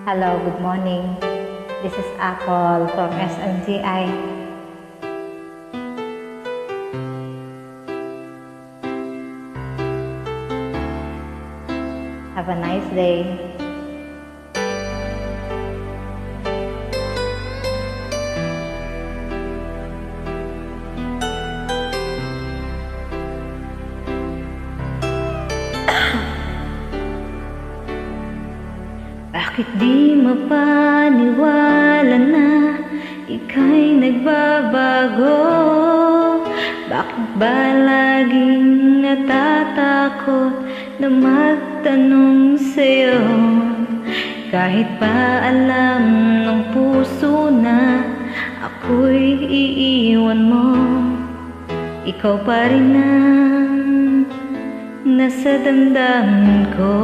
Hello, good morning. This is Apple from SMGI. Have a nice day. Bakit di mapaniwala na ika'y nagbabago? Bakit ba laging natatakot na magtanong sa'yo? Kahit pa alam ng puso na ako'y iiwan mo, ikaw pa rin ang nasa damdamin ko.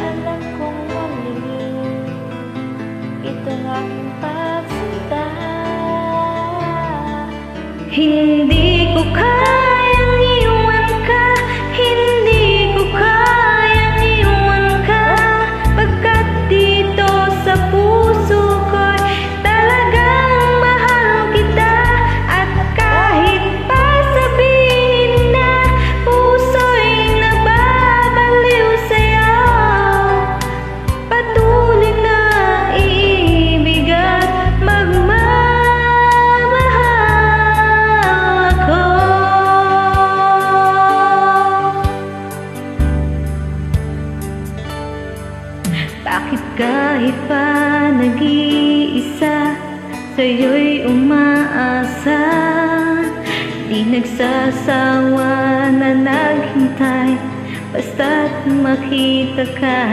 Alam kong mali itong aking pagsinta. Hindi ko kayang iwan ka, hindi ko kayang iwan ka, pagkat dito sa puso ko'y talagang mahal kita. At kahit pa sabihin na puso'y nagbabaliw sa'yo, patuloy na iibig at magmamahal ako. Bakit kahit pa nag-iisa, sa'yo'y umaasa, di nagsasawa na naghintay, basta't makita ka?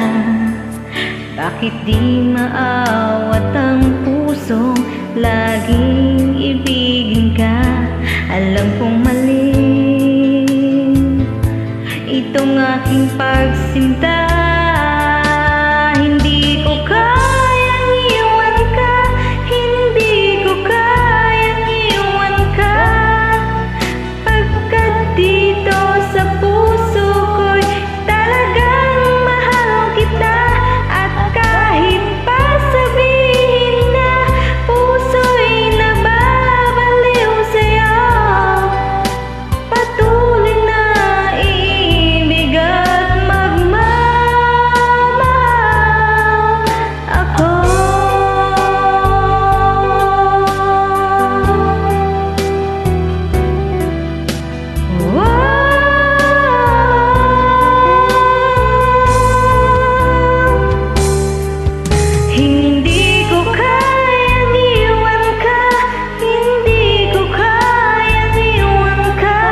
Bakit di maawat ang pusong laging ibigin ka? Alam kong mali itong aking pagsinta. Hindi ko kayang iwan ka, hindi ko kayang iwan ka, pagkat dito sa puso ko'y talagang mahal kita. At kahit pa sabihin na puso'y nababaliw sa'yo, patuloy na iibig at magmamahal ako. Hindi ko kayang iwan ka, hindi ko kayang iwan ka,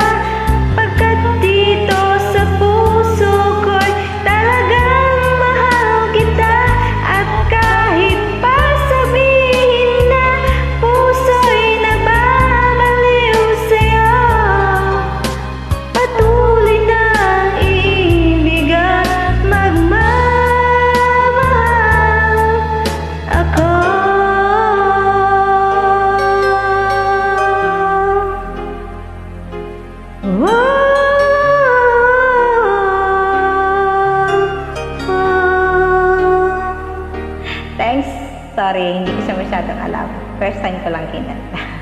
pagkat dito sa puso ko'y talagang mahal kita. At kahit pa sabihin na puso'y nagbabaliw sa'yo, patuloy na iibig at magmamahal ako. Thanks. Sorry, hindi ko siya masyadong alam. First time ko lang kinanta.